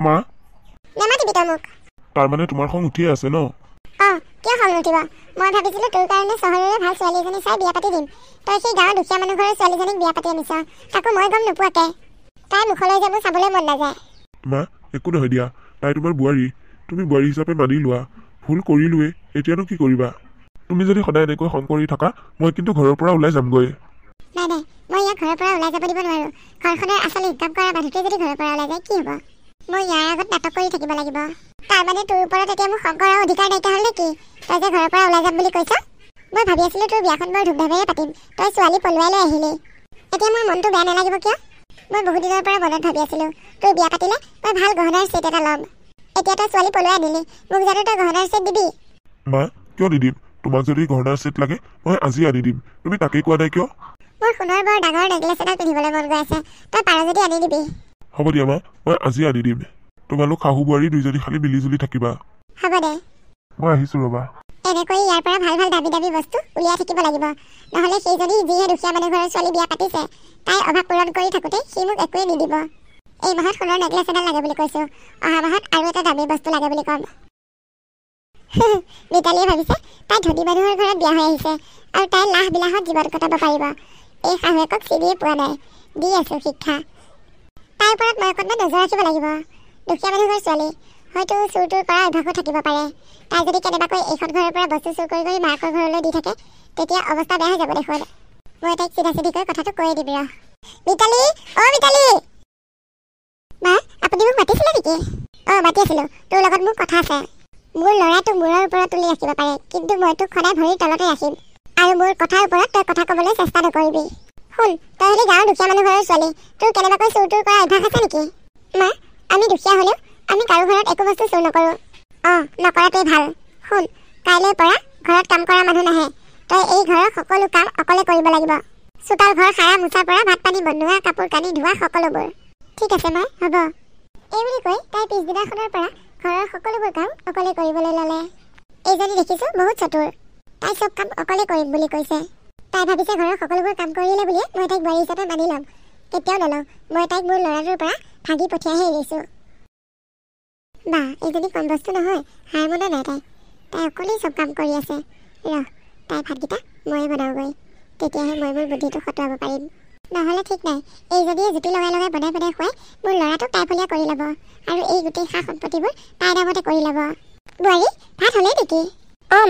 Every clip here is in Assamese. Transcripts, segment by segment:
মা নামাতিবি তই মোক। তাৰ মানে তোমাৰ খং উঠিয়ে আছে ন? কিয় খং নুঠিব? মই ভাবিছিলো তোৰ কাৰণে চহৰৰে ভাল ছোৱালী এজনী চাই বিয়া পাতি দিম। তই সেই গাঁৱৰ দুখীয়া মানুহ ঘৰৰ ছোৱালীজনীক বিয়া পাতি আনিছ, তাকো মই গম নোপোৱাকে। তাই মুখলৈ যাব চাবলৈ মন নাযায়। মা একো নহয় দিয়া, তাই তোমাৰ বোৱাৰী, তুমি বোৱাৰী হিচাপে মানি লোৱা। ভুল কৰিলোৱে, এতিয়ানো কি কৰিবা? তুমি যদি সদায় এনেকৈ খং কৰি থাকা, মই কিন্তু ঘৰৰ পৰা ওলাই যামগৈ। নাই নাই, মই ইয়াক ঘৰৰ পৰা ওলাই যাব দিব নোৱাৰো। ঘৰখনৰ আচল ইনকাম কৰা মানুহটোৱে যদি ঘৰৰ পৰা ওলাই যায় কি হ'ব? মই ইয়াৰ আগত নাটক কৰি থাকিব লাগিব। তাৰ মানে তোৰ ওপৰত এতিয়া মোৰ খং কৰাৰ অধিকাৰ নাইকিয়া হ'ল নেকি? তই যে ঘৰৰ পৰা ওলাই যাম বুলি কৈছ। মই ভাবি আছিলো তোৰ বিয়াখন বৰ ধুমধামেৰে পাতিম, তই ছোৱালী পলুৱাই লৈ আহিলি। এতিয়া মোৰ মনটো বেয়া নালাগিব কিয়? মই বহুত দিনৰ পৰা মনত ভাবি আছিলো তোৰ বিয়া পাতিলে মই ভাল গহনাৰ ছেট এটা ল'ম। এতিয়া তই ছোৱালী পলুৱাই আনিলি, মোক জানো তই গহনাৰ ছেট দিবি? মা কিয় নিদিম? তোমাক যদি গহনাৰ ছেট লাগে মই আজি আনি দিম। তুমি তাকেই কোৱা নাই কিয়? মোৰ সোণৰ বৰ ডাঙৰ নেকলেছ এটা পিন্ধিবলৈ মন গৈ আছে, তই পাৰ যদি আনি দিবি। হ'ব দিয়া মা, মই আজি আনি দিম। তোমালোক শাহু বোৱাৰী দুইজনী খালি মিলিজুলি থাকিবা। হ'ব দে। মই আহিছো ৰবা। এনেকৈ ইয়াৰ পৰা ভাল ভাল দাবী দাবী বস্তু উলিয়াই থাকিব লাগিব, নহ'লে সেইজনী যিহে দুখীয়া মানুহ ঘৰৰ ছোৱালী বিয়া পাতিছে, তাই অভাৱ পূৰণ কৰি থাকোঁতে সি মোক একোৱেই নিদিব। এই মাহত সোণৰ নেকলেছ এডাল লাগে বুলি কৈছোঁ, অহা মাহত আৰু এটা দামী বস্তু লাগে বুলি ক'ম। মিতালীয়ে ভাবিছে তাই ধনী মানুহৰ ঘৰত বিয়া হৈ আহিছে আৰু তাই লাহ বিলাহত জীৱন কটাব পাৰিব। এই শাহুৱেকক চিনিয়ে পোৱা নাই, দি আছোঁ শিক্ষা। তাইৰ ওপৰত মই অকণমান নজৰ ৰাখিব লাগিব। দুখীয়া মানুহ ঘৰ ছোৱালী, হয়তো চুৰ তুৰ কৰা অভ্যাসো থাকিব পাৰে। তাই যদি কেনেবাকৈ এইখন ঘৰৰ পৰা বস্তু চুৰ কৰি কৰি মাকৰ ঘৰলৈ দি থাকে, তেতিয়া অৱস্থা বেয়া হৈ যাব দেখোন। মই তাইক চিধা চিধিকৈ কথাটো কৈয়ে দিম ৰ। মিতালী, মিতালী! মা, আপুনি মোক মাতিছিলে নেকি? মাতি আছিলোঁ। তোৰ লগত মোৰ কথা আছে। মোৰ ল'ৰাটো মূৰৰ ওপৰত তুলি ৰাখিব পাৰে, কিন্তু মই তোক সদায় ভৰিৰ তলতে ৰাখিম। আৰু মোৰ কথাৰ ওপৰত তই কথা ক'বলৈ চেষ্টা নকৰিবি। শুন, তই হলি গাঁৱৰ দুখীয়া মানুহ ঘৰৰ ছোৱালী, তোৰ কেনেবাকৈ চুৰ তুৰ কৰা অভ্যাস আছে নেকি? মা, আমি দুখীয়া হ'লেও আমি কাৰো ঘৰত একো বস্তু চুৰ নকৰোঁ। নকৰাটোৱেই ভাল। শুন, কাইলৈৰ পৰা ঘৰত কাম কৰা মানুহ নাহে। তই এই ঘৰৰ সকলো কাম অকলে কৰিব লাগিব। চোতাল ঘৰ সাৰা মোচাৰ পৰা ভাত পানী বনোৱা, কাপোৰ কানি ধোৱা, সকলোবোৰ। ঠিক আছে মা, হ'ব। এই বুলি কৈ তাই পিছদিনাখনৰ পৰা ঘৰৰ সকলোবোৰ কাম অকলে কৰিবলৈ ল'লে। এইজনী দেখিছোঁ বহুত চতুৰ, তাই চব কাম অকলে কৰিম বুলি কৈছে। তাই ভাবিছে ঘৰৰ সকলোবোৰ কাম কৰিলে বুলিয়ে মই তাইক বোৱাৰী হিচাপে মানি ল'ম। কেতিয়াও নলওঁ, মই তাইক মোৰ ল'ৰাটোৰ পৰা ভাগি পঠিয়াইহে এৰিছোঁ। বা, এইজনী কম বস্তু নহয়, হাৰ মনা নাই তাই। তাই অকলেই চব কাম কৰি আছে। তাই ভাতকেইটা ময়ে বনাওঁগৈ, তেতিয়াহে মই মোৰ বুদ্ধিটো খটুৱাব পাৰিম। নহ'লে ঠিক নাই, এইজনীয়ে জুতি লগাই লগাই বনাই বনাই খুৱাই মোৰ ল'ৰাটোক তাইফলীয়া কৰি ল'ব, আৰু এই গোটেই সা সম্পত্তিবোৰ তাইৰ নামতে কৰি ল'ব। বোৱাৰী, ভাত হ'লেই নেকি?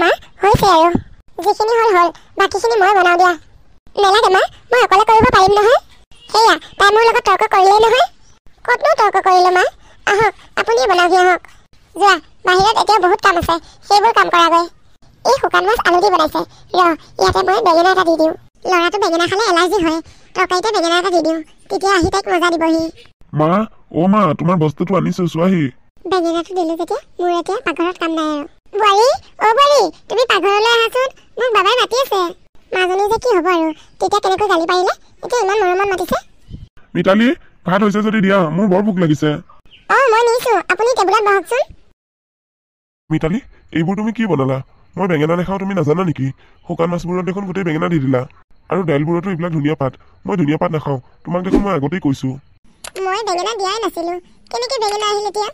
মা, হৈছে আৰু। যিখিনি হ'ল, বাকীখিনি মই বনাওঁ দিয়া। নেলাগে মা, মই অকলে কৰিব পাৰিম নহয়। সেয়া, তাই মোৰ লগত তৰ্ক কৰিলেই নহয়। ক'তনো তৰ্ক কৰিলে মা? আহক, আপুনিয়ে বনাওঁহি আহক। যোৱা, বাহিৰত এতিয়াও বহুত কাম আছে, সেইবোৰ কাম কৰাগৈ। এই শুকান মাছ আলু দি বনাইছে। ইয়াতে মই বেঙেনা এটা দি দিওঁ। ল'ৰাটো বেঙেনা খালে এলাৰ্জি হয়, তৰকাৰীতে বেঙেনা এটা দি দিওঁ, তেতিয়া আহি তাইক মজা দিবহি। মা, মা, তোমাৰ বস্তুটো আনিছো চোৱাহি। বেঙেনাটো দিলোঁ যেতিয়া মোৰ এতিয়া পাকঘৰত কাম নাই আৰু। বোৱাৰী, বোৱাৰী, তুমি পাকঘৰলৈ আহাচোন, মোক বাবাই মাতি আছে। মাজনী যে কি হ'ব আৰু, তেতিয়া কেনেকৈ গালি পাৰিলে, এতিয়া ইমান মৰমত মাতিছে। মিতালী, ভাত হৈছে যদি দিয়া, মোৰ বৰ ভোক লাগিছে। মই নিছোঁ, আপুনি টেবুলত বহকচোন। মিতালী, এইবোৰ তুমি কি বনালা? মই বেঙেনা নাখাওঁ তুমি নাজানা নেকি? শুকান মাছবোৰত দেখোন গোটেই বেঙেনা দি দিলা, আৰু দাইলবোৰতো এইবিলাক ধুনীয়া পাত। মই ধুনীয়া পাত নাখাওঁ, তোমাক দেখোন মই আগতেই কৈছোঁ। মই বেঙেনা দিয়াই নাছিলোঁ, কেনেকৈ বেঙেনা আহিল এতিয়া?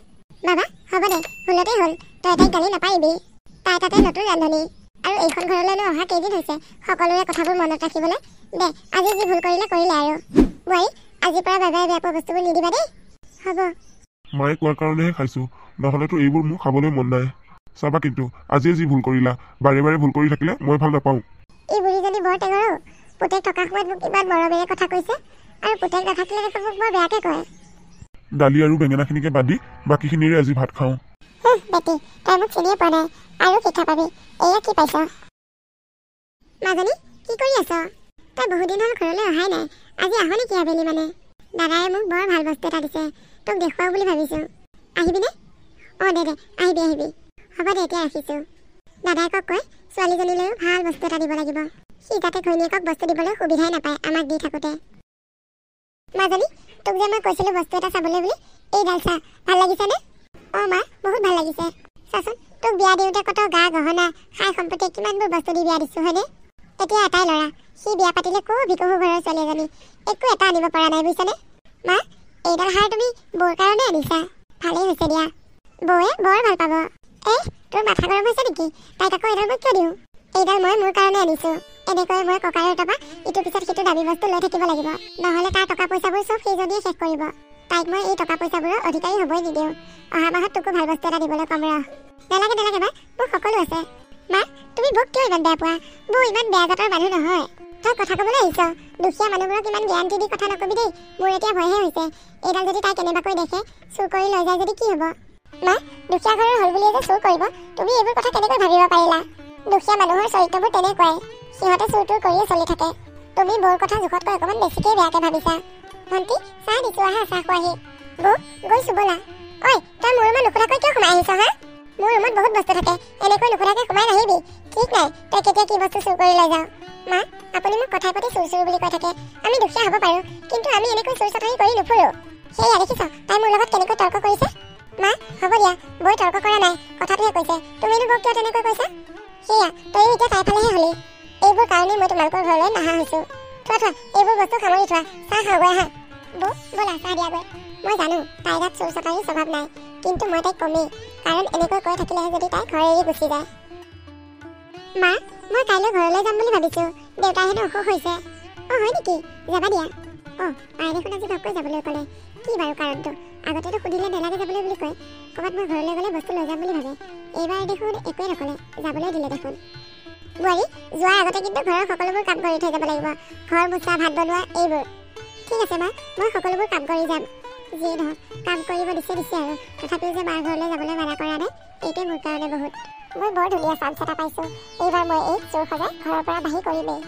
বাবা, হ'ব দে, ভুলতেই হ'ল, তই তাইক গালি নাপাৰিবি। তাই তাতে নতুন ৰান্ধনি, আৰু এইখন ঘৰলৈনো অহা কেইদিন হৈছে সকলোৰে কথাবোৰ মনত ৰাখিবলৈ। দে, আজি যি ভুল কৰিলে আৰু। বোৱাৰী, আজিৰ পৰা বাবাই বেয়া পোৱা বস্তুবোৰ নিদিবা দেই। হ'ব। মায়ে কোৱাৰ কাৰণেহে খাইছোঁ, নহ'লেতো এইবোৰ মোৰ খাবলৈ মন নাই। চাবা কিন্তু, আজিয়ে যি ভুল কৰিলা, বাৰে বাৰে ভুল কৰি থাকিলে মই ভাল নাপাওঁ। এই বুঢ়ীজনী বৰ টেঙৰো, পুতেক থকা সময়ত মোক ইমান মৰমেৰে কথা কৈছে, আৰু পুতেক নাথাকিলে দেখোন মোক বৰ বেয়াকৈ কয়। দালি আৰু বেঙেনাখিনিকে বাদ দি বাকীখিনিৰে আজি ভাত খাওঁ। বেটি, তই মোক চিনিয়ে পোৱা নাই, আৰু শিক্ষা পাবি। এয়া কি পাইছ? মাজনী, কি কৰি আছ? তই বহুত দিন হ'ল ঘৰলৈ অহাই নাই, আজি আহ নেকি আবেলি মানে? দাদাই মোক বৰ ভাল বস্তু এটা দিছে, তোক দেখুৱাওঁ বুলি ভাবিছোঁ। আহিবিনে? দে, আহিবি। হ'ব দে, এতিয়া ৰাখিছোঁ। দাদাইকক কয় ছোৱালীজনীলৈও ভাল বস্তু এটা দিব লাগিব, সি যাতে ঘৈণীয়েকক বস্তু দিবলৈ সুবিধাই নাপায় আমাক দি থাকোঁতে। মাজনী, তোক যে মই কৈছিলোঁ বস্তু এটা চাবলৈ বুলি, এইডাল চা, ভাল লাগিছেনে? মা, বহুত ভাল লাগিছে। চাচোন, তোক বিয়া দিওঁতে কত গা গহনা, সাই সম্পত্তি কিমানবোৰ বস্তু দি বিয়া দিছোঁ হয়নে? এতিয়া এটাই ল'ৰা, সি বিয়া পাতিলে ভিকহু ঘৰৰ ছোৱালী এজনী, একো এটা আনিব পৰা নাই বুজিছানে? মা, এইডাল হাৰ তুমি বৌৰ কাৰণে আনিছা? ভালেই হৈছে দিয়া বৌয়ে বৰ ভাল পাব তোৰ মাথা গৰম হৈছে নেকি তাইক আকৌ এডাল মই কিয় দিওঁ এইডাল মই মোৰ কাৰণে আনিছো এনেকৈ মই ককাৰৰ টকা ইটোৰ পিছত সিটো দাবী বস্তু লৈ থাকিব লাগিব নহ'লে তাৰ টকা পইচাবোৰ চব সেইজনীয়ে শেষ কৰিব তাইক মই এই টকা পইচাবোৰৰ অধিকাৰী হ'বই নিদিওঁ অহা মাহত তোকো ভাল বস্তু এটা দিবলৈ কম ৰহ নালাগে মা মোৰ সকলো আছে মা তুমি বৌক কিয় ইমান বেয়া পোৱা বৌ ইমান বেয়া জাতৰ মানুহ নহয় তই কথা ক'বলৈ আহিছ দুখীয়া মানুহবোৰক ইমান গেৰাণ্টি দি কথা নকবি দেই মোৰ এতিয়া ভয়হে হৈছে এইডাল যদি তাই কেনেবাকৈ দেখে চুৰ কৰি লৈ যায় যদি কি হ'ব মা দুখীয়া ঘৰৰ হ'ল বুলিয়ে যে চুৰ কৰিব তুমি এইবোৰ কথা কেনেকৈ ভাবিব পাৰিলা দুখীয়া মানুহৰ চৰিত্ৰবোৰ তেনেকুৱাই সিহঁতে চুৰ তুৰ কৰিয়ে চলি থাকে তুমি বৌৰ কথা জোখতকৈ অকণমান বেছিকৈ বেয়াকৈ ভাবিছা ভণ্টি চাহ দিছো আহা চাহ খোৱাহি বৌ গৈছো ব'লা ঐ তই মোৰ ৰুমত নুসুধাকৈ কিয় সোমাই আহিছ হা মোৰ ৰুমত বহুত বস্তু থাকে এনেকৈ নুসুধাকৈ সোমাই নাহিবি ঠিক নাই তই কেতিয়া কি বস্তু চুৰ কৰি লৈ যাওঁ মা আপুনি মোক কথাই পাতি চুৰ বুলি কৈ থাকে আমি দুখীয়া হ'ব পাৰোঁ কিন্তু আমি এনেকৈ চুৰ চাটাৰী কৰি নুফুৰোঁ সেয়া দেখিছ তাই মোৰ লগত কেনেকৈ তৰ্ক কৰিছে মা হ'ব দিয়া বৌই তৰ্ক কৰা নাই কথাটোহে কৈছে তুমিনো বৌক কিয় তেনেকৈ কৈছা সেয়া তইও এতিয়া তাই ফালেহে হলি এইবোৰ কাৰণেই মই তোমালোকৰ ঘৰলৈ নাহা হৈছোঁ থোৱা এইবোৰ বস্তু সামৰি থোৱা চাহ খাওঁগৈ আহা বৌ ব'লা চাহ দিয়াগৈ মই জানো তাইৰ গাত চুৰ চাটাৰী স্বভাৱ নাই কিন্তু মই তাইক কমেই কাৰণ এনেকৈ কৈ থাকিলেহে যদি তাই ঘৰ এৰি গুচি যায় মা মই কাইলৈ ঘৰলৈ যাম বুলি ভাবিছোঁ দেউতাই হেনো অসুখ হৈছে হয় নেকি যাবা দিয়া পাই দেখোন আজি ঘপকৈ যাবলৈ ক'লে কি বাৰু কাৰণটো আগতেতো সুধিলে নেলাগে যাবলৈ বুলি কয় ক'ৰবাত মই ঘৰলৈ গ'লে বস্তু লৈ যাম বুলি ভাবে এইবাৰ দেখোন একোৱে নক'লে যাবলৈ দিলে দেখোন বোৱাৰী যোৱাৰ আগতে কিন্তু ঘৰৰ সকলোবোৰ কাম কৰি থৈ যাব লাগিব ঘৰ মোচা ভাত বনোৱা এইবোৰ ঠিক আছে মা মই সকলোবোৰ কাম কৰি যাম যিয়ে নহওক কাম কৰিব দিছে আৰু তথাপিও যে মাৰ ঘৰলৈ যাবলৈ মানা কৰা নাই এইটোৱে মোৰ কাৰণে বহুত মই বৰ ধুনীয়া চান্স এটা পাইছোঁ এইবাৰ মই এই চোৰ সজাই ঘৰৰ পৰা বাহিৰ কৰিমেই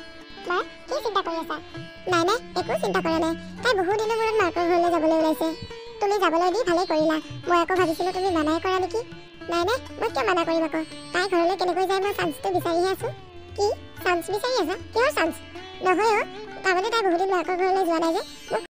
মা কি চিন্তা কৰি আছা নাই একো চিন্তা কৰা নাই তাই বহু দিনৰ মূৰত মাকৰ ঘৰলৈ যাবলৈ ওলাইছে তুমি যাবলৈ দি ভালেই কৰিলা মই আকৌ ভাবিছিলোঁ তুমি মানাই কৰা নেকি নাই মই কিয় মানা কৰিম আকৌ তাই ঘৰলৈ কেনেকৈ যায় মই চান্সটো বিচাৰিহে আছোঁ কি চান্স বিচাৰি আছা কিহৰ চান্স নহয় তাৰমানে তাই বহুদিন মাকৰ ঘৰলৈ যোৱা নাই যে মোক